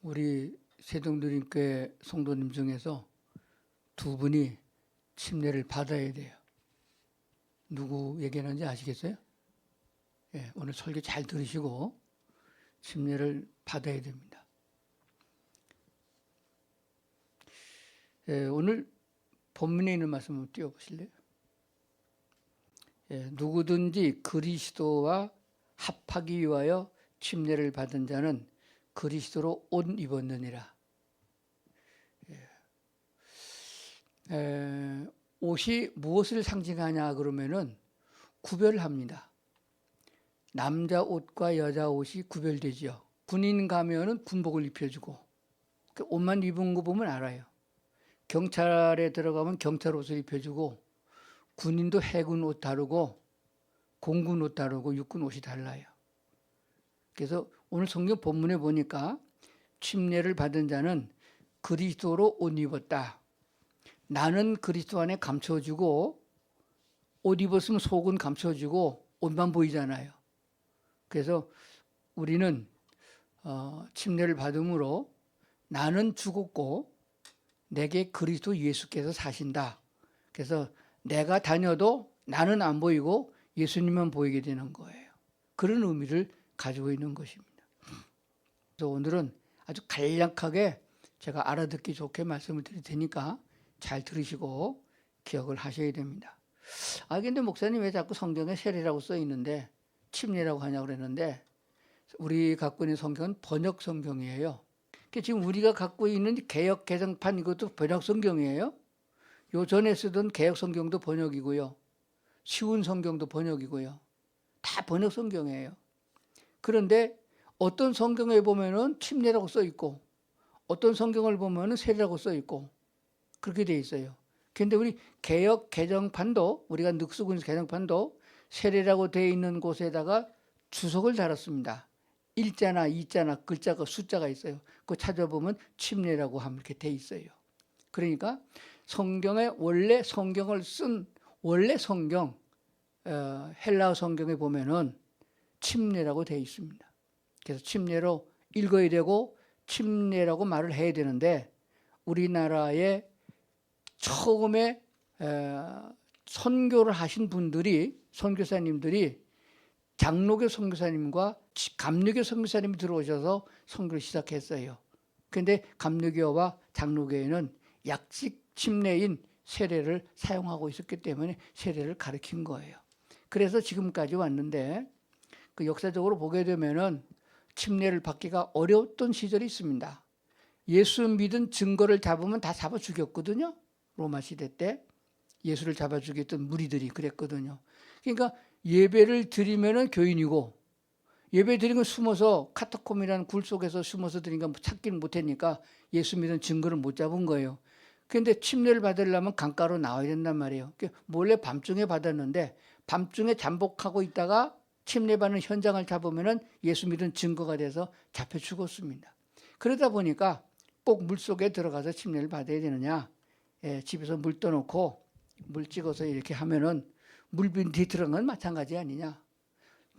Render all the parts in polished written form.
우리 세종드림교회 성도님 중에서 두 분이 침례를 받아야 돼요. 누구 얘기하는지 아시겠어요? 예, 오늘 설교 잘 들으시고 침례를 받아야 됩니다. 예, 오늘 본문에 있는 말씀 한번 띄워보실래요? 예, 누구든지 그리스도와 합하기 위하여 침례를 받은 자는 그리스도로 옷 입었느니라. 옷이 무엇을 상징하냐 그러면은 구별을 합니다. 남자 옷과 여자 옷이 구별되죠. 군인 가면은 군복을 입혀주고 옷만 입은 거 보면 알아요. 경찰에 들어가면 경찰 옷을 입혀주고 군인도 해군 옷 다르고 공군 옷 다르고 육군 옷이 달라요. 그래서 오늘 성경 본문에 보니까 침례를 받은 자는 그리스도로 옷 입었다. 나는 그리스도 안에 감춰주고 옷 입었으면 속은 감춰주고 옷만 보이잖아요. 그래서 우리는 침례를 받음으로 나는 죽었고 내게 그리스도 예수께서 사신다. 그래서 내가 다녀도 나는 안 보이고 예수님만 보이게 되는 거예요. 그런 의미를 가지고 있는 것입니다. 그래서 오늘은 아주 간략하게 제가 알아듣기 좋게 말씀을 드릴 테니까 잘 들으시고 기억을 하셔야 됩니다. 근데 목사님 왜 자꾸 성경에 세례라고 써 있는데 침례라고 하냐고 그랬는데 우리 갖고 있는 성경은 번역 성경이에요. 지금 우리가 갖고 있는 개역 개정판 이것도 번역 성경이에요. 요 전에 쓰던 개역 성경도 번역이고요. 쉬운 성경도 번역이고요. 다 번역 성경이에요. 그런데 어떤 성경에 보면은 침례라고 써 있고 어떤 성경을 보면은 세례라고 써 있고 그렇게 돼 있어요. 그런데 우리 개역 개정판도 우리가 늑수군 개정판도 세례라고 돼 있는 곳에다가 주석을 달았습니다. 일자나 이자나 글자가 숫자가 있어요. 그거 찾아보면 침례라고 하면 이렇게 돼 있어요. 그러니까 성경에 원래 성경을 쓴 원래 성경 헬라어 성경에 보면은 침례라고 돼 있습니다. 그래서 침례로 읽어야 되고 침례라고 말을 해야 되는데 우리나라에 처음에 선교를 하신 분들이 선교사님들이 장로교 선교사님과 감리교 선교사님이 들어오셔서 선교를 시작했어요. 그런데 감리교와 장로교에는 약식 침례인 세례를 사용하고 있었기 때문에 세례를 가르친 거예요. 그래서 지금까지 왔는데 그 역사적으로 보게 되면은 침례를 받기가 어려웠던 시절이 있습니다. 예수 믿은 증거를 잡으면 다 잡아 죽였거든요. 로마 시대 때 예수를 잡아 죽였던 무리들이 그랬거든요. 그러니까 예배를 드리면은 교인이고 예배 드린 건 숨어서 카타콤이라는 굴 속에서 숨어서 드리니까 찾기는 못하니까 예수 믿은 증거를 못 잡은 거예요. 그런데 침례를 받으려면 강가로 나와야 된단 말이에요. 몰래 밤중에 받았는데 밤중에 잠복하고 있다가 침례받는 현장을 잡으면은 예수 믿은 증거가 돼서 잡혀 죽었습니다. 그러다 보니까 꼭 물속에 들어가서 침례를 받아야 되느냐. 집에서 물 떠놓고 물 찍어서 이렇게 하면은 물 밑에 들어간 건 마찬가지 아니냐.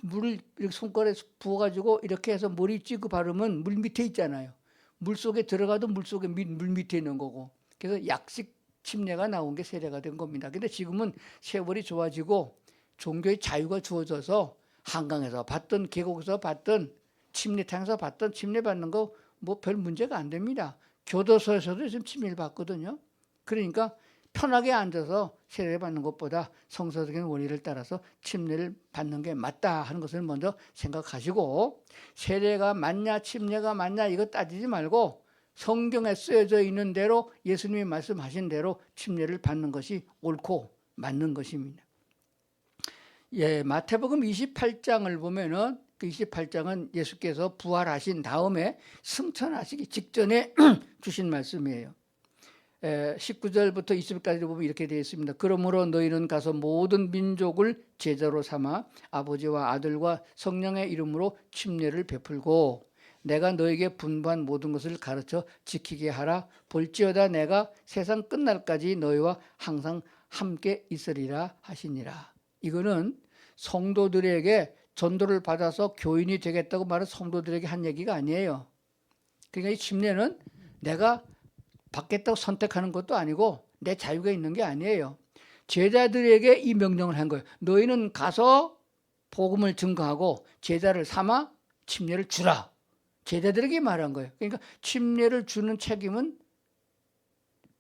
물을 이렇게 손가락에 부어가지고 이렇게 해서 머리 찍고 바르면 물 밑에 있잖아요. 물 속에 들어가도 물 속에 물 밑에 있는 거고. 그래서 약식 침례가 나온 게 세례가 된 겁니다. 근데 지금은 세월이 좋아지고 종교의 자유가 주어져서 한강에서 받든 계곡에서 받든 침례탕에서 받든 침례 받는 거 뭐 별 문제가 안 됩니다. 교도소에서도 지금 침례를 받거든요. 그러니까 편하게 앉아서 세례를 받는 것보다 성서적인 원리를 따라서 침례를 받는 게 맞다 하는 것을 먼저 생각하시고 세례가 맞냐 침례가 맞냐 이거 따지지 말고 성경에 쓰여져 있는 대로 예수님이 말씀하신 대로 침례를 받는 것이 옳고 맞는 것입니다. 마태복음 28장을 보면은 그 28장은 예수께서 부활하신 다음에 승천하시기 직전에 주신 말씀이에요. 19절부터 20절까지 보면 이렇게 되어 있습니다. 그러므로 너희는 가서 모든 민족을 제자로 삼아 아버지와 아들과 성령의 이름으로 침례를 베풀고 내가 너에게 분부한 모든 것을 가르쳐 지키게 하라. 볼지어다 내가 세상 끝날까지 너희와 항상 함께 있으리라 하시니라. 이거는 성도들에게 전도를 받아서 교인이 되겠다고 말한 성도들에게 한 얘기가 아니에요. 그러니까 이 침례는 내가 받겠다고 선택하는 것도 아니고 내 자유가 있는 게 아니에요. 제자들에게 이 명령을 한 거예요. 너희는 가서 복음을 증거하고 제자를 삼아 침례를 주라. 제자들에게 말한 거예요. 그러니까 침례를 주는 책임은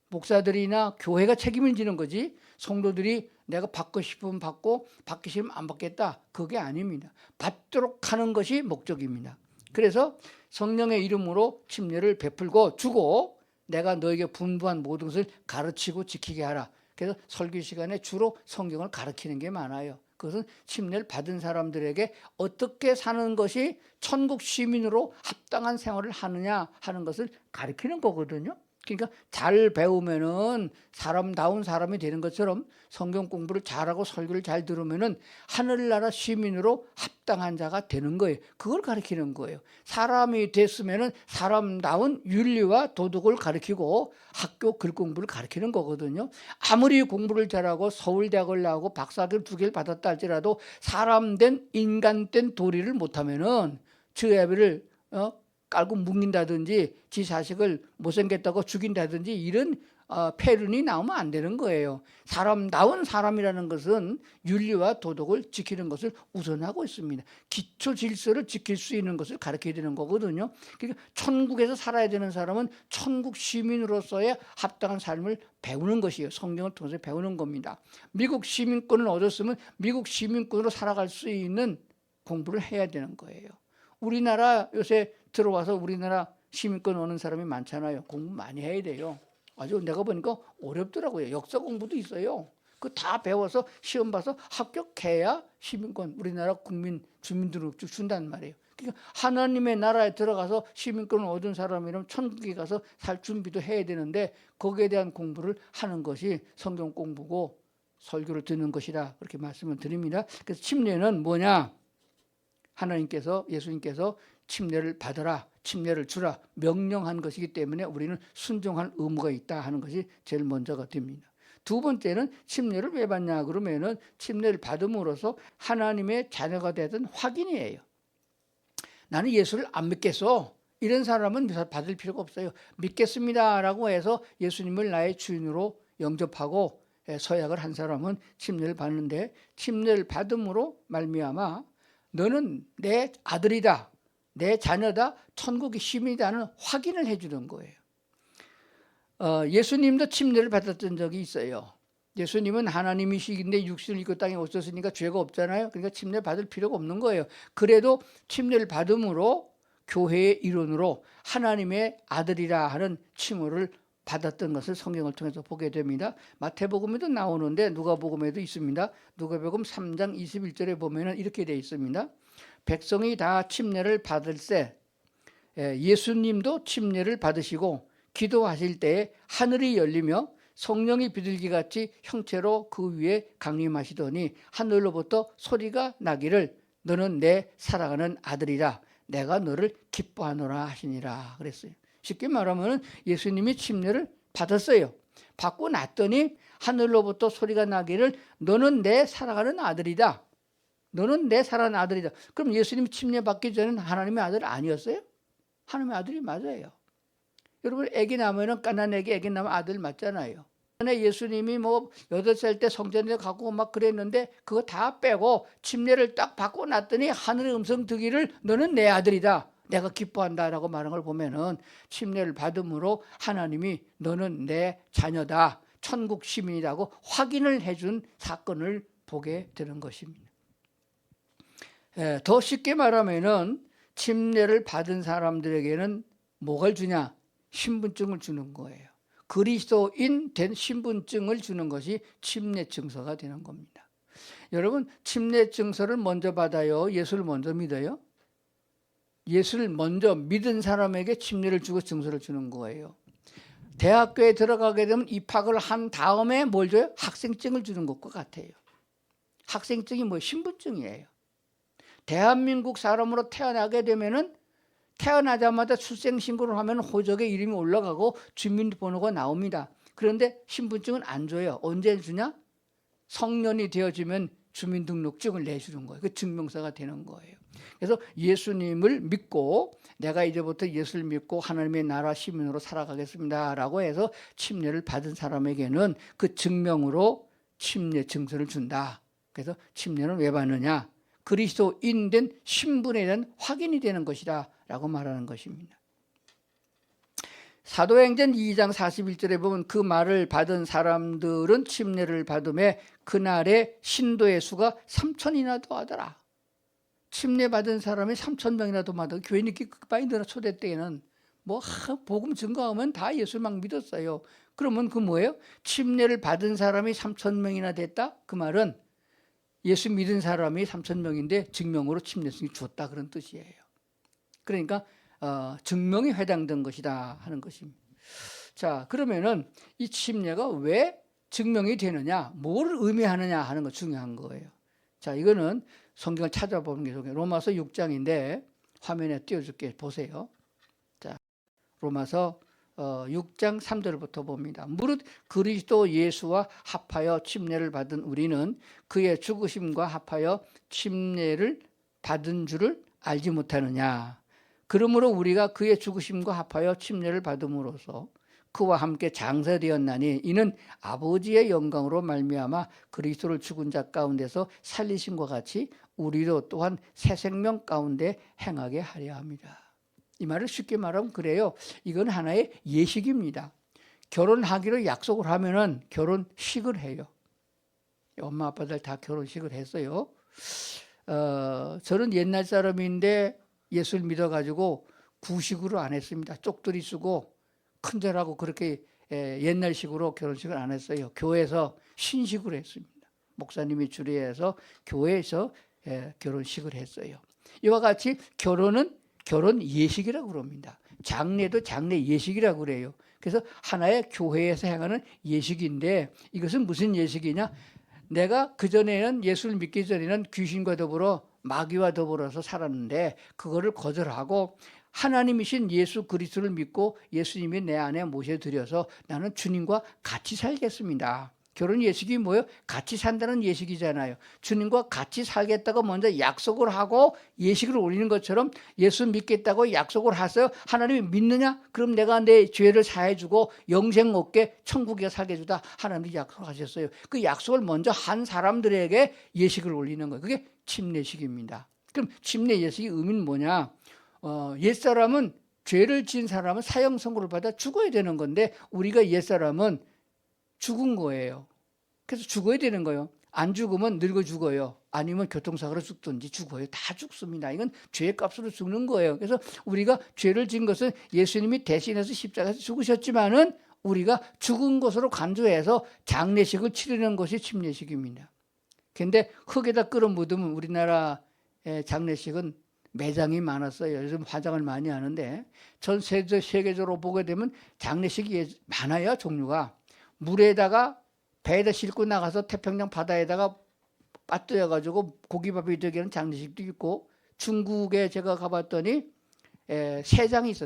목사들이나 교회가 책임을 지는 거지, 성도들이 내가 받고 싶으면 받고 받기 싫으면 안 받겠다, 그게 아닙니다. 받도록 하는 것이 목적입니다. 그래서 성령의 이름으로 침례를 베풀고 주고 내가 너에게 분부한 모든 것을 가르치고 지키게 하라. 그래서 설교 시간에 주로 성경을 가르치는 게 많아요. 그것은 침례를 받은 사람들에게 어떻게 사는 것이 천국 시민으로 합당한 생활을 하느냐 하는 것을 가르치는 거거든요. 그러니까 잘 배우면은 사람다운 사람이 되는 것처럼 성경 공부를 잘하고 설교를 잘 들으면은 하늘나라 시민으로 합당한 자가 되는 거예요. 그걸 가르치는 거예요. 사람이 됐으면은 사람다운 윤리와 도덕을 가르치고 학교 글 공부를 가르치는 거거든요. 아무리 공부를 잘하고 서울대학을 나오고 박사학위를 2개를 받았다 할지라도 사람된 인간된 도리를 못하면은 저애비를 깔고 뭉긴다든지 지 자식을 못생겼다고 죽인다든지 이런 폐륜이 나오면 안 되는 거예요. 사람다운 사람이라는 것은 윤리와 도덕을 지키는 것을 우선하고 있습니다. 기초 질서를 지킬 수 있는 것을 가르쳐야 되는 거거든요. 그러니까 천국에서 살아야 되는 사람은 천국 시민으로서의 합당한 삶을 배우는 것이에요. 성경을 통해서 배우는 겁니다. 미국 시민권을 얻었으면 미국 시민권으로 살아갈 수 있는 공부를 해야 되는 거예요. 우리나라 요새 들어와서 우리나라 시민권 오는 사람이 많잖아요. 공부 많이 해야 돼요. 아주 내가 보니까 어렵더라고요. 역사 공부도 있어요. 그 다 배워서 시험 봐서 합격해야 시민권, 우리나라 국민 주민등록증 준단 말이에요. 그러니까 하나님의 나라에 들어가서 시민권을 얻은 사람이라면 천국에 가서 살 준비도 해야 되는데 거기에 대한 공부를 하는 것이 성경 공부고 설교를 듣는 것이다, 그렇게 말씀을 드립니다. 그래서 침례는 뭐냐? 하나님께서, 예수님께서 침례를 받으라, 침례를 주라 명령한 것이기 때문에 우리는 순종할 의무가 있다 하는 것이 제일 먼저가 됩니다. 두 번째는 침례를 왜 받냐 그러면은 침례를 받음으로써 하나님의 자녀가 되던 확인이에요. 나는 예수를 안 믿겠어, 이런 사람은 받을 필요가 없어요. 믿겠습니다라고 해서 예수님을 나의 주인으로 영접하고 서약을 한 사람은 침례를 받는데, 침례를 받음으로 말미암아 너는 내 아들이다, 내 자녀다, 천국의 시민이다는 확인을 해주는 거예요. 예수님도 침례를 받았던 적이 있어요. 예수님은 하나님이시긴데 육신을 입고 땅에 오셨으니까 죄가 없잖아요. 그러니까 침례 받을 필요가 없는 거예요. 그래도 침례를 받음으로 교회의 일원으로 하나님의 아들이라 하는 칭호를 받았던 것을 성경을 통해서 보게 됩니다. 마태복음에도 나오는데 누가복음에도 있습니다. 누가복음 3장 21절에 보면 이렇게 되어 있습니다. 백성이 다 침례를 받을새 예수님도 침례를 받으시고 기도하실 때에 하늘이 열리며 성령이 비둘기같이 형체로 그 위에 강림하시더니 하늘로부터 소리가 나기를 너는 내 사랑하는 아들이라 내가 너를 기뻐하노라 하시니라 그랬어요. 쉽게 말하면 예수님이 침례를 받았어요. 받고 났더니 하늘로부터 소리가 나기를 너는 내 사랑하는 아들이다, 너는 내 사랑하는 아들이다. 그럼 예수님이 침례 받기 전에는 하나님의 아들 아니었어요? 하나님의 아들이 맞아요. 여러분, 애기 낳으면 깐난 애기 낳으면 아들 맞잖아요. 예수님이 8살 때 성전에 가고 막 그랬는데 그거 다 빼고 침례를 딱 받고 났더니 하늘의 음성 듣기를 너는 내 아들이다, 내가 기뻐한다라고 말한 걸 보면은 침례를 받음으로 하나님이 너는 내 자녀다, 천국 시민이라고 확인을 해준 사건을 보게 되는 것입니다. 더 쉽게 말하면은 침례를 받은 사람들에게는 뭐를 주냐? 신분증을 주는 거예요. 그리스도인 된 신분증을 주는 것이 침례 증서가 되는 겁니다. 여러분, 침례 증서를 먼저 받아요, 예수를 먼저 믿어요? 예수를 먼저 믿은 사람에게 침례를 주고 증서를 주는 거예요. 대학교에 들어가게 되면 입학을 한 다음에 뭘 줘요? 학생증을 주는 것과 같아요. 학생증이 신분증이에요. 대한민국 사람으로 태어나게 되면은 태어나자마자 출생신고를 하면 호적에 이름이 올라가고 주민번호가 나옵니다. 그런데 신분증은 안 줘요. 언제 주냐? 성년이 되어지면 주민등록증을 내주는 거예요. 그 증명서가 되는 거예요. 그래서 예수님을 믿고 내가 이제부터 예수를 믿고 하나님의 나라 시민으로 살아가겠습니다라고 해서 침례를 받은 사람에게는 그 증명으로 침례 증서를 준다. 그래서 침례는 왜 받느냐? 그리스도인 된 신분에 대한 확인이 되는 것이다 라고 말하는 것입니다. 사도행전 2장 41절에 보면 그 말을 받은 사람들은 침례를 받음에 그날의 신도의 수가 3,000이나 더하더라. 침례 받은 사람이 3,000명이나 더 받아. 교회 이렇게 많이 늘어. 초대 때에는 뭐 복음 증거하면 다 예수를 막 믿었어요. 그러면 그 뭐예요? 침례를 받은 사람이 3,000명이나 됐다? 그 말은 예수 믿은 사람이 3,000명인데 증명으로 침례승이 줬다 그런 뜻이에요. 그러니까 증명이 해당된 것이다 하는 것입니다. 자, 그러면은 이 침례가 왜 증명이 되느냐, 뭘 의미하느냐 하는 거 중요한 거예요. 자, 이거는 성경을 찾아보는 게 좋아요. 로마서 6장인데 화면에 띄워줄게 보세요. 자, 로마서 6장 3절부터 봅니다. 무릇 그리스도 예수와 합하여 침례를 받은 우리는 그의 죽으심과 합하여 침례를 받은 줄을 알지 못하느냐. 그러므로 우리가 그의 죽으심과 합하여 침례를 받음으로써 그와 함께 장사되었나니 이는 아버지의 영광으로 말미암아 그리스도를 죽은 자 가운데서 살리심과 같이 우리도 또한 새 생명 가운데 행하게 하려 합니다. 이 말을 쉽게 말하면 그래요. 이건 하나의 예식입니다. 결혼하기로 약속을 하면은 결혼식을 해요. 엄마 아빠들 다 결혼식을 했어요. 저는 옛날 사람인데 예수를 믿어가지고 구식으로 안 했습니다. 쪽들이 쓰고 큰절하고 그렇게 옛날식으로 결혼식을 안 했어요. 교회에서 신식으로 했습니다. 목사님이 주례해서 교회에서 결혼식을 했어요. 이와 같이 결혼은 결혼 예식이라고 그럽니다. 장례도 장례 예식이라고 그래요. 그래서 하나의 교회에서 행하는 예식인데 이것은 무슨 예식이냐? 내가 그전에는 예수를 믿기 전에는 귀신과 더불어 마귀와 더불어서 살았는데 그거를 거절하고 하나님이신 예수 그리스도를 믿고 예수님이 내 안에 모셔드려서 나는 주님과 같이 살겠습니다. 결혼 예식이 뭐예요? 같이 산다는 예식이잖아요. 주님과 같이 살겠다고 먼저 약속을 하고 예식을 올리는 것처럼 예수 믿겠다고 약속을 하세요. 하나님이 믿느냐? 그럼 내가 내 죄를 사해주고 영생 얻게 천국에 살게 해주다. 하나님이 약속하셨어요. 그 약속을 먼저 한 사람들에게 예식을 올리는 거예요. 그게 침례식입니다. 그럼 침례 예식의 의미는 뭐냐? 옛사람은 죄를 지은 사람은 사형 선고를 받아 죽어야 되는 건데 우리가 옛사람은 죽은 거예요. 그래서 죽어야 되는 거예요. 안 죽으면 늙어 죽어요. 아니면 교통사고로 죽든지 죽어요. 다 죽습니다. 이건 죄의 값으로 죽는 거예요. 그래서 우리가 죄를 지은 것은 예수님이 대신해서 십자가에서 죽으셨지만은 우리가 죽은 것으로 간주해서 장례식을 치르는 것이 침례식입니다. 그런데 흙에다 끌어 묻으면 우리나라 장례식은 매장이 많았어요. 요즘 화장을 많이 하는데 전 세계적으로 보게 되면 장례식이 많아요. 종류가. 물에다가 배에다 싣고 나가서 태평양 바다에다가 빠뜨려가지고 고기밥이 되게 하는 장례식도 있고 중국에 제가 가봤더니 세장이 있어.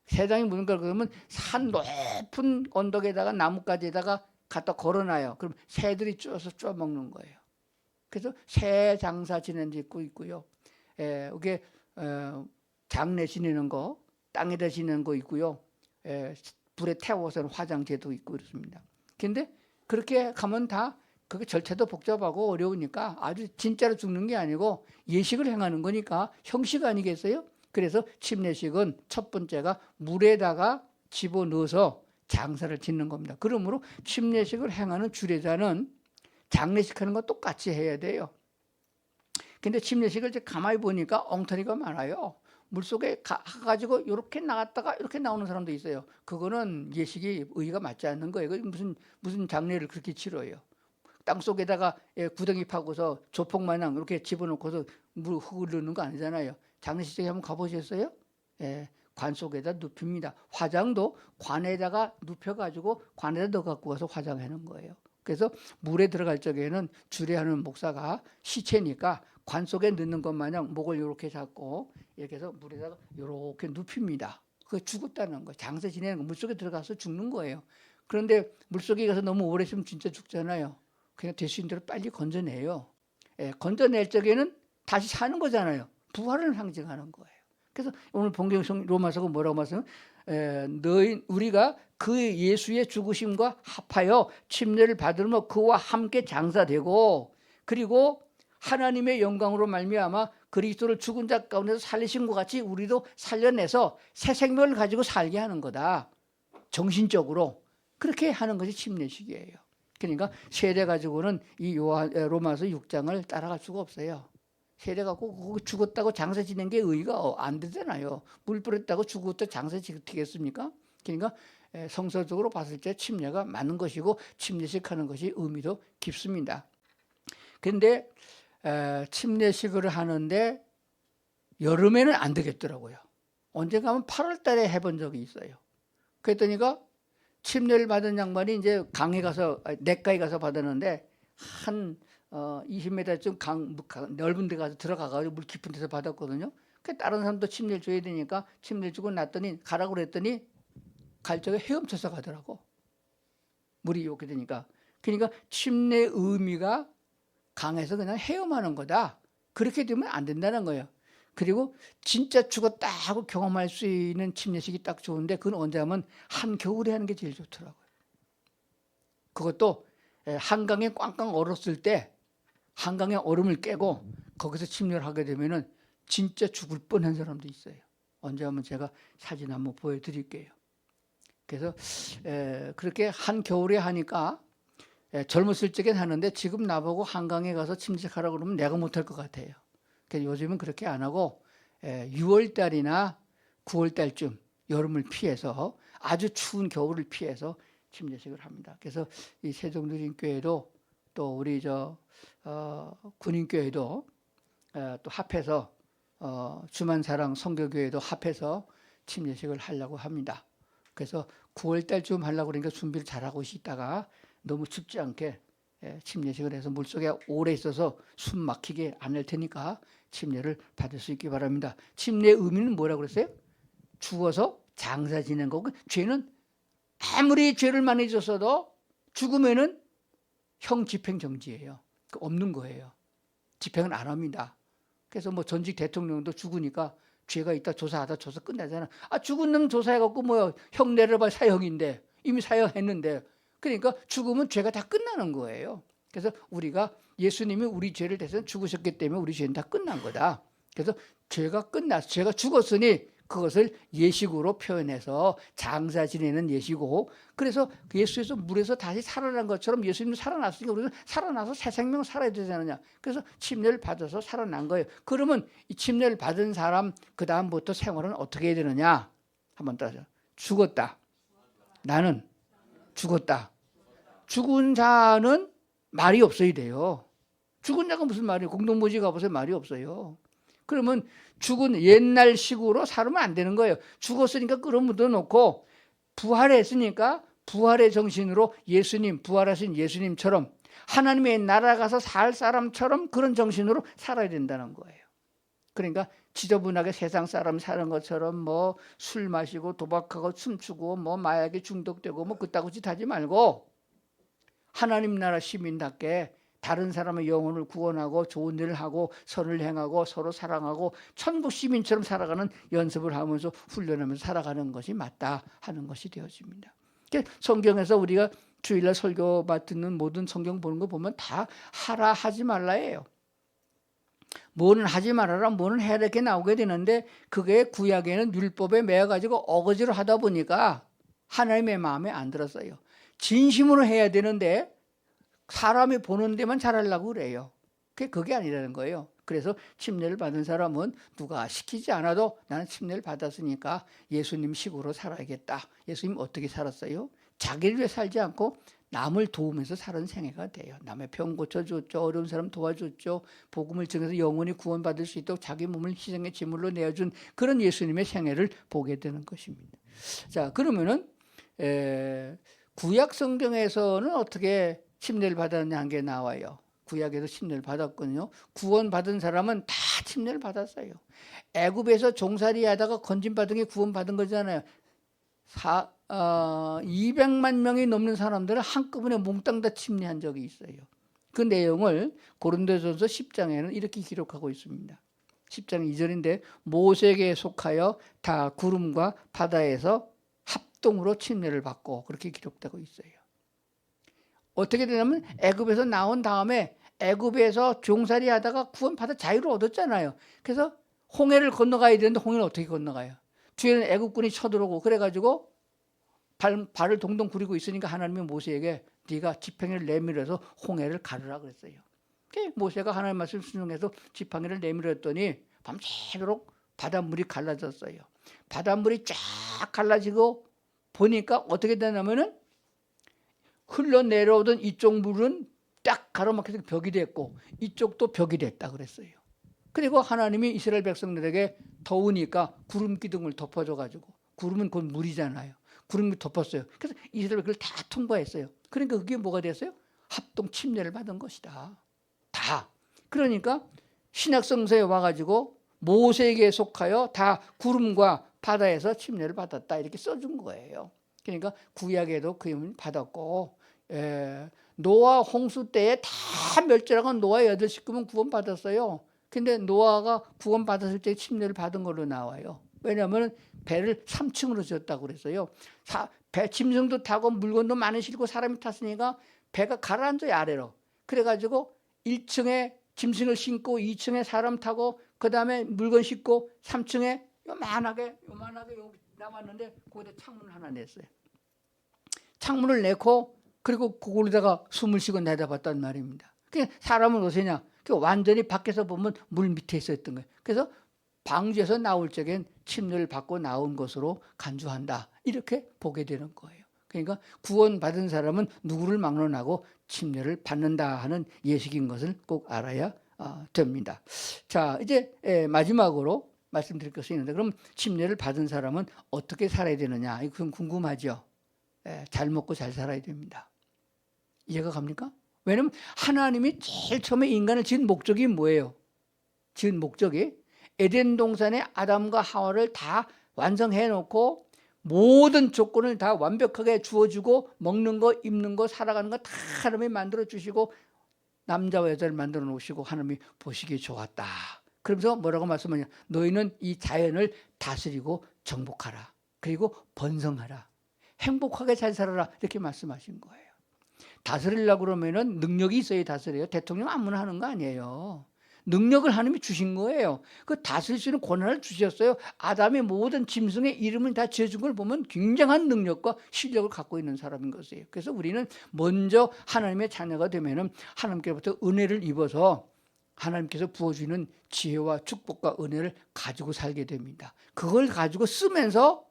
세장이 뭔가 그러면 산 높은 언덕에다가 나뭇가지에다가 갖다 걸어놔요. 그럼 새들이 쪼서 쪼 먹는 거예요. 그래서 새 장사 지내는 데 있고요. 이게 장례 지내는 거, 땅에다 지내는 거 있고요. 불에 태워서는 화장제도 있고 그렇습니다. 근데 그렇게 가면 다 그게 절차도 복잡하고 어려우니까 아주 진짜로 죽는 게 아니고 예식을 행하는 거니까 형식 아니겠어요? 그래서 침례식은 첫 번째가 물에다가 집어넣어서 장사를 짓는 겁니다. 그러므로 침례식을 행하는 주례자는 장례식 하는 거 똑같이 해야 돼요. 근데 침례식을 이제 가만히 보니까 엉터리가 많아요. 물속에 가가지고 이렇게 나갔다가 이렇게 나오는 사람도 있어요. 그거는 예식이 의의가 맞지 않는 거예요. 무슨 장례를 그렇게 치러요. 땅속에다가 구덩이 파고서 조폭 마냥 이렇게 집어넣고서 흙을 넣는 거 아니잖아요. 장례식장에 한번 가보셨어요? 관 속에다 눕힙니다. 화장도 관에다가 눕혀가지고 관에다 넣어 갖고 가서 화장하는 거예요. 그래서 물에 들어갈 적에는 주례하는 목사가 시체니까 관 속에 넣는 것 마냥 목을 이렇게 잡고 이렇게 해서 물에다가 이렇게 눕힙니다. 그게 죽었다는 거예요. 장사 지내는 거 물속에 들어가서 죽는 거예요. 그런데 물속에 가서 너무 오래 있으면 진짜 죽잖아요. 그냥 될 수 있는 대로 빨리 건져내요. 건져낼 적에는 다시 사는 거잖아요. 부활을 상징하는 거예요. 그래서 오늘 본경 로마서가 뭐라고 말씀하면 우리가 그 예수의 죽으심과 합하여 침례를 받으면 그와 함께 장사되고, 그리고 하나님의 영광으로 말미암아 그리스도를 죽은 자 가운데서 살리신 것 같이 우리도 살려내서 새 생명을 가지고 살게 하는 거다. 정신적으로 그렇게 하는 것이 침례식이에요. 그러니까 세례 가지고는 이 로마서 6장을 따라갈 수가 없어요. 세례 갖고 죽었다고 장사 지낸 게 의의가 안 되잖아요. 물 뿌렸다고 죽었다 장사 지겠습니까? 그러니까 성서적으로 봤을 때 침례가 맞는 것이고 침례식 하는 것이 의미도 깊습니다. 그런데 침례식을 하는데 여름에는 안 되겠더라고요. 언젠가 하면 8월 달에 해본 적이 있어요. 그랬더니가 침례를 받은 양반이 이제 냇가에 가서 받았는데 한 20m쯤 넓은 데 가서 들어가가지고 물 깊은 데서 받았거든요. 그 다른 사람도 침례를 줘야 되니까 침례 주고 났더니 가라고 그랬더니 갈 적에 헤엄쳐서 가더라고. 물이 이렇게 되니까. 그러니까 침례 의미가 강에서 그냥 헤엄하는 거다. 그렇게 되면 안 된다는 거예요. 그리고 진짜 죽었다 하고 경험할 수 있는 침례식이 딱 좋은데 그건 언제 하면 한겨울에 하는 게 제일 좋더라고요. 그것도 한강에 꽝꽝 얼었을 때 한강의 얼음을 깨고 거기서 침례를 하게 되면은 진짜 죽을 뻔한 사람도 있어요. 언제 하면 제가 사진 한번 보여드릴게요. 그래서 그렇게 한겨울에 하니까 젊었을 적엔 하는데 지금 나보고 한강에 가서 침식하라고 그러면 내가 못할 것 같아요. 그래서 요즘은 그렇게 안 하고 6월 달이나 9월 달쯤 여름을 피해서 아주 추운 겨울을 피해서 침례식을 합니다. 그래서 이 세종누린교회도 또 우리 군인교회도 또 합해서 주만사랑 성교교회도 합해서 침례식을 하려고 합니다. 그래서 9월 달쯤 하려고 그러니까 준비를 잘하고 있다가 너무 춥지 않게 침례식을 해서 물속에 오래 있어서 숨 막히게 안 할 테니까 침례를 받을 수 있기 바랍니다. 침례의 의미는 뭐라고 그랬어요? 죽어서 장사 지낸 거고, 죄는 아무리 죄를 많이 졌어도 죽으면은 형 집행 정지예요. 없는 거예요. 집행은 안 합니다. 그래서 뭐 전직 대통령도 죽으니까 죄가 있다 조사하다 조사 끝나잖아. 죽은 놈 조사해갖고 뭐 형 내려봐 사형인데 이미 사형했는데, 그러니까 죽으면 죄가 다 끝나는 거예요. 그래서 우리가 예수님이 우리 죄를 대해서 죽으셨기 때문에 우리 죄는 다 끝난 거다. 그래서 죄가 끝났어. 죄가 죽었으니 그것을 예식으로 표현해서 장사 지내는 예시고, 그래서 예수에서 물에서 다시 살아난 것처럼 예수님도 살아났으니까 우리는 살아나서 새 생명 살아야 되지 않느냐. 그래서 침례를 받아서 살아난 거예요. 그러면 이 침례를 받은 사람 그 다음부터 생활은 어떻게 해야 되느냐. 한번 따져. 죽었다. 나는 죽었다. 죽은 자는 말이 없어야 돼요. 죽은 자가 무슨 말이에요. 공동모지 가보세요. 말이 없어요. 그러면 죽은 옛날식으로 살면 안 되는 거예요. 죽었으니까 끌어묻어 놓고 부활했으니까 부활의 정신으로 예수님, 부활하신 예수님처럼 하나님의 나라 가서 살 사람처럼 그런 정신으로 살아야 된다는 거예요. 그러니까 지저분하게 세상 사람 사는 것처럼 뭐 술 마시고 도박하고 춤추고 뭐 마약에 중독되고 뭐 그따구 짓 하지 말고 하나님 나라 시민답게 다른 사람의 영혼을 구원하고 좋은 일을 하고 선을 행하고 서로 사랑하고 천국 시민처럼 살아가는 연습을 하면서 훈련하면서 살아가는 것이 맞다 하는 것이 되어집니다. 성경에서 우리가 주일날 설교 맡는 모든 성경 보는 거 보면 다 하라 하지 말라예요. 뭐는 하지 말아라, 뭐는 해라 이렇게 나오게 되는데 그게 구약에는 율법에 매여가지고 어거지로 하다 보니까 하나님의 마음에 안 들었어요. 진심으로 해야 되는데 사람이 보는 데만 잘하려고 그래요. 그게 아니라는 거예요. 그래서 침례를 받은 사람은 누가 시키지 않아도 나는 침례를 받았으니까 예수님 식으로 살아야겠다. 예수님 어떻게 살았어요? 자기를 위해 살지 않고 남을 도우면서 사는 생애가 돼요. 남의 병 고쳐줬죠. 어려운 사람 도와줬죠. 복음을 전해서 영원히 구원받을 수 있도록 자기 몸을 희생의 제물로 내어준 그런 예수님의 생애를 보게 되는 것입니다. 자, 그러면은 구약 성경에서는 어떻게 침례를 받았느냐 한 게 나와요. 구약에서 침례를 받았거든요. 구원받은 사람은 다 침례를 받았어요. 애굽에서 종살이 하다가 건진받은 게 구원받은 거잖아요. 200만 명이 넘는 사람들은 한꺼번에 몽땅 다 침례한 적이 있어요. 그 내용을 고린도전서 10장에는 이렇게 기록하고 있습니다. 10장 2절인데 모세에게 속하여 다 구름과 바다에서 합동으로 침례를 받고 그렇게 기록되고 있어요. 어떻게 되냐면 애굽에서 나온 다음에 애굽에서 종살이 하다가 구원받아 자유를 얻었잖아요. 그래서 홍해를 건너가야 되는데 홍해를 어떻게 건너가요? 뒤에는 애굽군이 쳐들어오고 그래가지고 발을 동동 구리고 있으니까 하나님이 모세에게 네가 지팡이를 내밀어서 홍해를 가르라 그랬어요. 모세가 하나님 말씀 순종해서 지팡이를 내밀었더니 밤새도록 바닷물이 갈라졌어요. 바닷물이 쫙 갈라지고 보니까 어떻게 되냐면은 흘러내려오던 이쪽 물은 딱 가로막혀서 벽이 됐고 이쪽도 벽이 됐다 그랬어요. 그리고 하나님이 이스라엘 백성들에게 더우니까 구름 기둥을 덮어줘가지고 구름은 곧 물이잖아요. 구름이 덮었어요. 그래서 이스라엘 그걸 다 통과했어요. 그러니까 그게 뭐가 됐어요? 합동 침례를 받은 것이다. 다. 그러니까 신약성서에 와가지고 모세에게 속하여 다 구름과 바다에서 침례를 받았다 이렇게 써준 거예요. 그러니까 구약에도 그 의미를 받았고 노아 홍수 때에 다 멸절하고 노아 8식구는 구원받았어요. 근데 노아가 구원받았을 때 침례를 받은 걸로 나와요. 왜냐하면 배를 3층으로 지었다고 그랬어요. 배 짐승도 타고 물건도 많이 싣고 사람이 탔으니까 배가 가라앉아요 아래로. 그래가지고 1층에 짐승을 싣고 2층에 사람 타고 그 다음에 물건 싣고 3층에 요만하게 여기 남았는데 거기다 창문을 하나 냈어요. 창문을 내고 그리고 그걸로다가 숨을 쉬고 내다봤단 말입니다. 그냥 사람은 어디냐? 완전히 밖에서 보면 물 밑에 있었던 거예요. 그래서 방주에서 나올 적엔 침례를 받고 나온 것으로 간주한다. 이렇게 보게 되는 거예요. 그러니까 구원받은 사람은 누구를 막론하고 침례를 받는다 하는 예식인 것을 꼭 알아야 됩니다. 자, 이제 마지막으로 말씀드릴 것이 있는데 그럼 침례를 받은 사람은 어떻게 살아야 되느냐? 이건 궁금하죠? 잘 먹고 잘 살아야 됩니다. 이해가 갑니까? 왜냐하면 하나님이 제일 처음에 인간을 지은 목적이 뭐예요? 지은 목적이 에덴 동산에 아담과 하와를 다 완성해 놓고 모든 조건을 다 완벽하게 주어주고 먹는 거, 입는 거, 살아가는 거 다 하나님이 만들어 주시고 남자와 여자를 만들어 놓으시고 하나님이 보시기에 좋았다. 그러면서 뭐라고 말씀하냐? 너희는 이 자연을 다스리고 정복하라. 그리고 번성하라. 행복하게 잘 살아라. 이렇게 말씀하신 거예요. 다스리려고 그러면은 능력이 있어야 다스려요. 대통령 아무나 하는 거 아니에요. 능력을 하나님이 주신 거예요. 그 다스릴 수 있는 권한을 주셨어요. 아담의 모든 짐승의 이름을 다 지어준 걸 보면 굉장한 능력과 실력을 갖고 있는 사람인 것이에요. 그래서 우리는 먼저 하나님의 자녀가 되면은 하나님께로부터 은혜를 입어서 하나님께서 부어주는 지혜와 축복과 은혜를 가지고 살게 됩니다. 그걸 가지고 쓰면서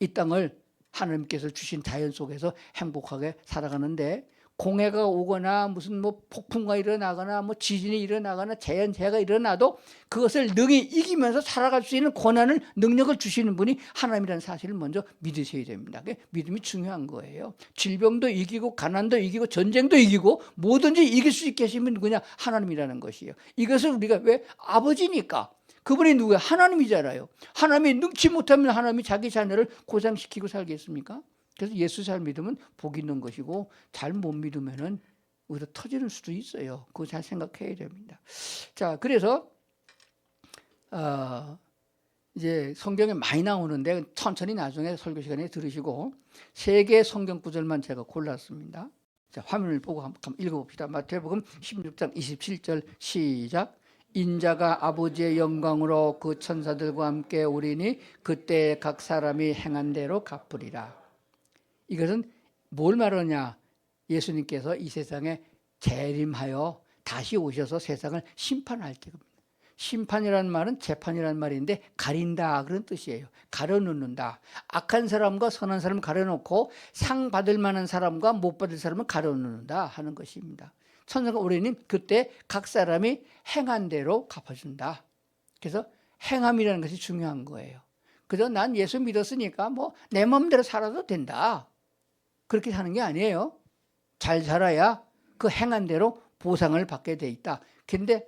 이 땅을 하나님께서 주신 자연 속에서 행복하게 살아가는데 공해가 오거나 무슨 폭풍과 일어나거나 지진이 일어나거나 자연재해가 일어나도 그것을 능히 이기면서 살아갈 수 있는 권한을 능력을 주시는 분이 하나님이라는 사실을 먼저 믿으셔야 됩니다. 믿음이 중요한 거예요. 질병도 이기고 가난도 이기고 전쟁도 이기고 뭐든지 이길 수 있게 하신 분이 누구냐? 하나님이라는 것이에요. 이것을 우리가 왜? 아버지니까. 그분이 누구야? 하나님이잖아요. 하나님이 능치 못하면 하나님이 자기 자녀를 고생시키고 살겠습니까? 그래서 예수 잘 믿으면 복이 있는 것이고 잘 못 믿으면은 오히려 터지는 수도 있어요. 그거 잘 생각해야 됩니다. 자, 그래서 이제 성경에 많이 나오는데 천천히 나중에 설교 시간에 들으시고 3개의 성경 구절만 제가 골랐습니다. 자, 화면을 보고 한번 읽어봅시다. 마태복음 16장 27절 시작. 인자가 아버지의 영광으로 그 천사들과 함께 오리니 그때 각 사람이 행한 대로 갚으리라. 이것은 뭘 말하냐? 예수님께서 이 세상에 재림하여 다시 오셔서 세상을 심판할 때입니다. 심판이라는 말은 재판이라는 말인데 가린다 그런 뜻이에요. 가려놓는다. 악한 사람과 선한 사람을 가려놓고 상 받을 만한 사람과 못 받을 사람을 가려놓는다 하는 것입니다. 천사가 오리니 그때 각 사람이 행한 대로 갚아준다. 그래서 행함이라는 것이 중요한 거예요. 그래서 난 예수 믿었으니까 내 마음대로 살아도 된다. 그렇게 사는 게 아니에요. 잘 살아야 그 행한 대로 보상을 받게 돼 있다. 근데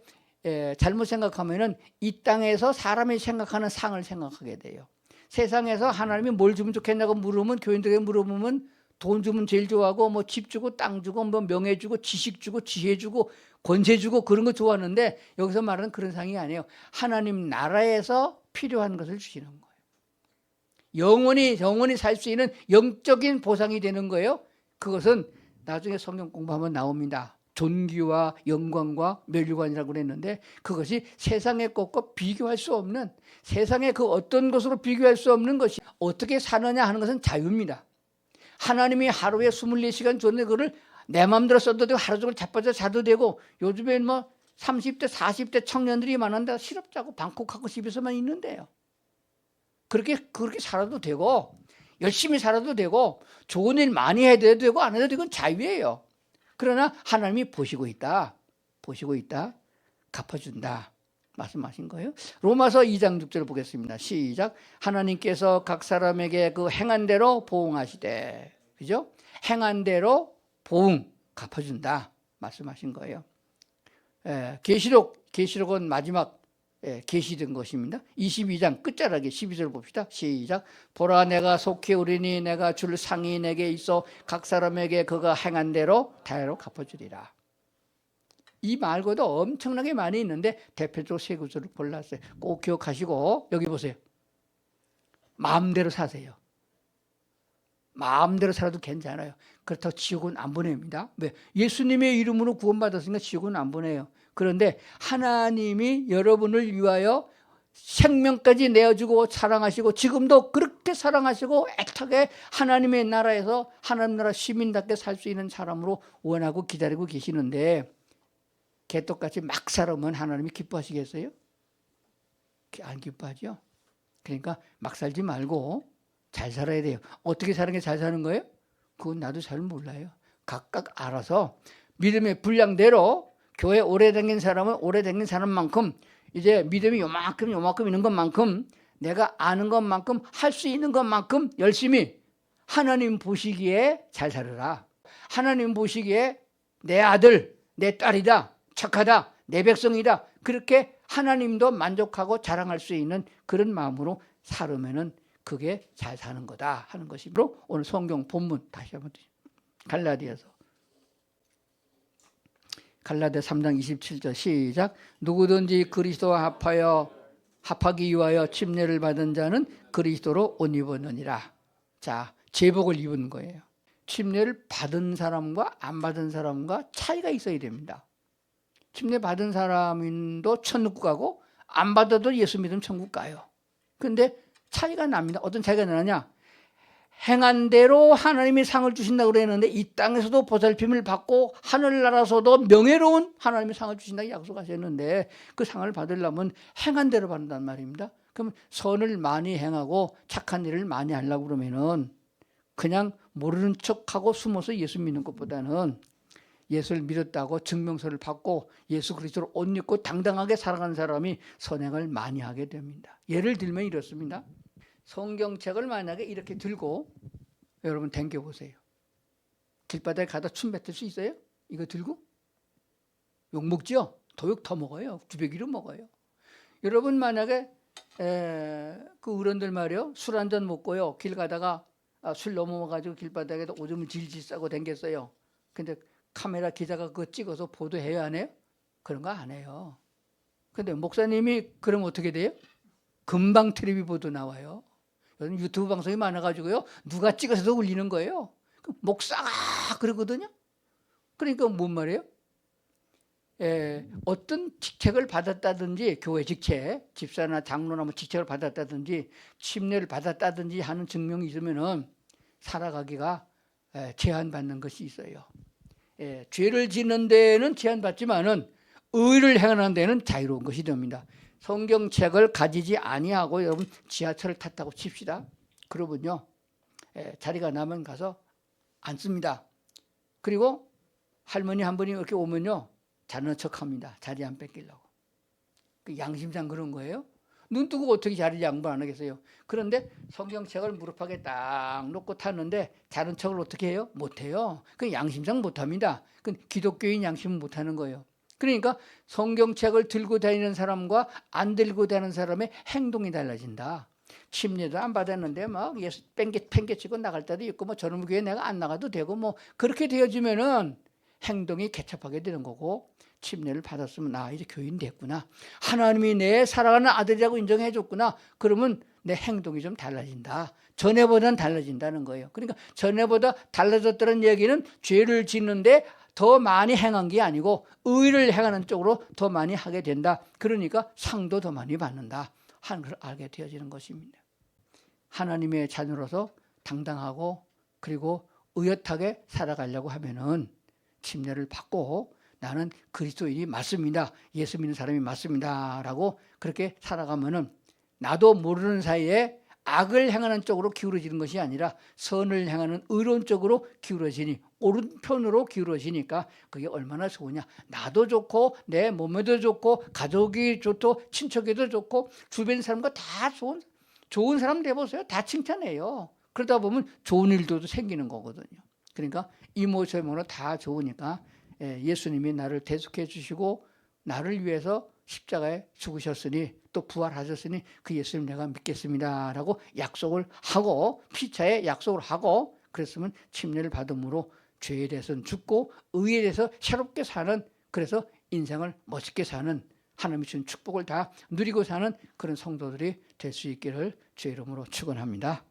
잘못 생각하면은 이 땅에서 사람이 생각하는 상을 생각하게 돼요. 세상에서 하나님이 뭘 주면 좋겠냐고 물으면 교인들에게 물어보면 돈 주면 제일 좋아하고 뭐 집 주고 땅 주고 뭐 명예 주고 지식 주고 지혜 주고 권세 주고 그런 거 좋아하는데 여기서 말하는 그런 상이 아니에요. 하나님 나라에서 필요한 것을 주시는 거예요. 영원히 살 수 있는 영적인 보상이 되는 거예요. 그것은 나중에 성경 공부하면 나옵니다. 존귀와 영광과 멸류관이라고 그랬는데 그것이 세상의 것과 비교할 수 없는, 세상의 그 어떤 것으로 비교할 수 없는 것이 어떻게 사느냐 하는 것은 자유입니다. 하나님이 하루에 24시간 줬는데 그거를 내 마음대로 써도 되고 하루 종일 자빠져 자도 되고, 요즘엔 뭐 30대 40대 청년들이 많은데 실업자고 방콕하고 집에서만 있는데요. 그렇게 살아도 되고 열심히 살아도 되고 좋은 일 많이 해도 되고 안 해도 되고 그건 자유예요. 그러나 하나님이 보시고 있다 갚아준다 말씀하신 거예요. 로마서 2장 6절을 보겠습니다. 시작. 하나님께서 각 사람에게 그 행한 대로 보응하시되, 그죠? 행한 대로 보응 갚아준다 말씀하신 거예요. 계시록은 마지막 계시된 것입니다. 22장 끝자락에 12절 봅시다. 시작. 보라, 내가 속히 오리니 내가 줄 상이 내게 있어 각 사람에게 그가 행한 대로 다대로 갚아주리라. 이 말고도 엄청나게 많이 있는데 대표적으로 세 구절을 골랐어요. 꼭 기억하시고 여기 보세요. 마음대로 사세요. 마음대로 살아도 괜찮아요. 그렇다고 지옥은 안 보냅니다. 왜? 예수님의 이름으로 구원받았으니까 지옥은 안 보내요. 그런데 하나님이 여러분을 위하여 생명까지 내어주고 사랑하시고 지금도 그렇게 사랑하시고 애타게 하나님의 나라에서 하나님 나라 시민답게 살 수 있는 사람으로 원하고 기다리고 계시는데 개떡같이 막 살면 하나님이 기뻐하시겠어요? 안 기뻐하죠. 그러니까 막 살지 말고 잘 살아야 돼요. 어떻게 사는 게 잘 사는 거예요? 그건 나도 잘 몰라요. 각각 알아서 믿음의 분량대로 교회 오래 다닌 사람은 오래 다닌 사람만큼 이제 믿음이 요만큼 있는 것만큼 내가 아는 것만큼 할 수 있는 것만큼 열심히 하나님 보시기에 잘 살아라. 하나님 보시기에 내 아들, 내 딸이다, 착하다, 내 백성이다. 그렇게 하나님도 만족하고 자랑할 수 있는 그런 마음으로 살으면은 그게 잘 사는 거다 하는 것이므로 오늘 성경 본문 다시 한번 갈라디아서 갈라디아 3장 27절 시작. 누구든지 그리스도와 합하기 위하여 침례를 받은 자는 그리스도로 옷 입었느니라. 자, 제복을 입은 거예요. 침례를 받은 사람과 안 받은 사람과 차이가 있어야 됩니다. 침례 받은 사람도 천국 가고 안 받아도 예수 믿으면 천국 가요. 그런데 차이가 납니다. 어떤 차이가 나느냐? 행한 대로 하나님이 상을 주신다고 그랬는데 이 땅에서도 보살핌을 받고 하늘나라에서도 명예로운 하나님이 상을 주신다고 약속하셨는데 그 상을 받으려면 행한 대로 받는단 말입니다. 그럼 선을 많이 행하고 착한 일을 많이 하려고 그러면은 그냥 모르는 척하고 숨어서 예수 믿는 것보다는 예수를 믿었다고 증명서를 받고 예수 그리스도로 옷 입고 당당하게 살아가는 사람이 선행을 많이 하게 됩니다. 예를 들면 이렇습니다. 성경책을 만약에 이렇게 들고 여러분 댕겨보세요. 길바닥에 가다 춤 뱉을 수 있어요? 이거 들고? 욕 먹죠? 도욕 더 먹어요. 주배기로 먹어요. 여러분 만약에 그 어른들 말이요, 술 한잔 먹고요, 길 가다가 술 넘어가지고 길바닥에다 오줌을 질질 싸고 댕겼어요. 근데 카메라 기자가 그거 찍어서 보도해야 안 해요? 그런 거 안 해요. 근데 목사님이 그러면 어떻게 돼요? 금방 텔레비 보도 나와요. 요즘 유튜브 방송이 많아가지고요, 누가 찍어서도 올리는 거예요. 목사가 그러거든요. 그러니까 뭔 말이에요? 어떤 직책을 받았다든지, 교회 직책, 집사나 장로나 뭐 직책을 받았다든지 침례를 받았다든지 하는 증명이 있으면은 살아가기가 제한받는 것이 있어요. 죄를 짓는 데는 제한받지만은 의를 행하는 데는 자유로운 것이 됩니다. 성경책을 가지지 아니하고 여러분 지하철을 탔다고 칩시다. 그러면요, 자리가 나면 가서 앉습니다. 그리고 할머니 한 분이 이렇게 오면요, 자는 척합니다. 자리 안 뺏기려고. 그 양심상 그런 거예요. 눈 뜨고 어떻게 자리 양보 안 하겠어요. 그런데 성경책을 무릎팍에 딱 놓고 탔는데 자는 척을 어떻게 해요? 못해요. 그 양심상 못합니다. 그 기독교인 양심은 못하는 거예요. 그러니까 성경책을 들고 다니는 사람과 안 들고 다니는 사람의 행동이 달라진다. 침례도 안 받았는데 막 예수 팽개치고 나갈 때도 있고 뭐 저런 교회 내가 안 나가도 되고 뭐 그렇게 되어지면은 행동이 개첩하게 되는 거고 침례를 받았으면 나 이제 교인 됐구나. 하나님이 내 사랑하는 아들이라고 인정해 줬구나. 그러면 내 행동이 좀 달라진다. 전에보다는 달라진다는 거예요. 그러니까 전에보다 달라졌다는 얘기는 죄를 짓는데 더 많이 행한 게 아니고 의를 행하는 쪽으로 더 많이 하게 된다. 그러니까 상도 더 많이 받는다 하는 걸 알게 되어지는 것입니다. 하나님의 자녀로서 당당하고 그리고 의젓하게 살아가려고 하면은 침례를 받고 나는 그리스도인이 맞습니다. 예수 믿는 사람이 맞습니다. 라고 그렇게 살아가면은 나도 모르는 사이에 악을 행하는 쪽으로 기울어지는 것이 아니라 선을 행하는 의로운 쪽으로 기울어지니 오른편으로 기울어지니까 그게 얼마나 좋으냐. 나도 좋고 내 몸에도 좋고 가족이 좋고 친척에도 좋고 주변 사람과 다 좋은 사람 돼보세요. 다 칭찬해요. 그러다 보면 좋은 일도 생기는 거거든요. 그러니까 이모 저모로 다 좋으니까 예수님이 나를 대속해 주시고 나를 위해서 십자가에 죽으셨으니 또 부활하셨으니 그 예수님 내가 믿겠습니다 라고 약속을 하고 피차에 약속을 하고 그랬으면 침례를 받음으로 죄에 대해서는 죽고 의에 대해서 새롭게 사는 그래서 인생을 멋있게 사는 하나님이 주신 축복을 다 누리고 사는 그런 성도들이 될 수 있기를 주의 이름으로 축원합니다.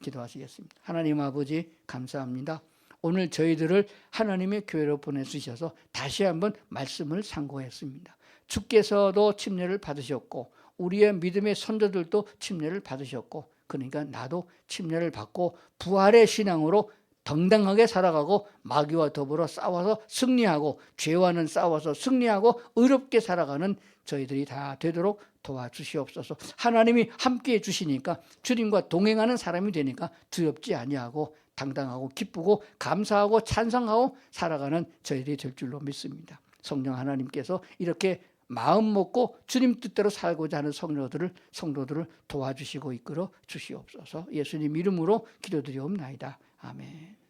기도하시겠습니다. 하나님 아버지 감사합니다. 오늘 저희들을 하나님의 교회로 보내주셔서 다시 한번 말씀을 상고했습니다. 주께서도 침례를 받으셨고 우리의 믿음의 선조들도 침례를 받으셨고 그러니까 나도 침례를 받고 부활의 신앙으로 당당하게 살아가고 마귀와 더불어 싸워서 승리하고 죄와는 싸워서 승리하고 의롭게 살아가는 저희들이 다 되도록 도와주시옵소서. 하나님이 함께해 주시니까 주님과 동행하는 사람이 되니까 두렵지 아니하고 당당하고 기쁘고 감사하고 찬성하고 살아가는 저희들이 될 줄로 믿습니다. 성령 하나님께서 이렇게 마음 먹고 주님 뜻대로 살고자 하는 성도들을 도와주시고 이끌어 주시옵소서. 예수님 이름으로 기도드리옵나이다. 아멘.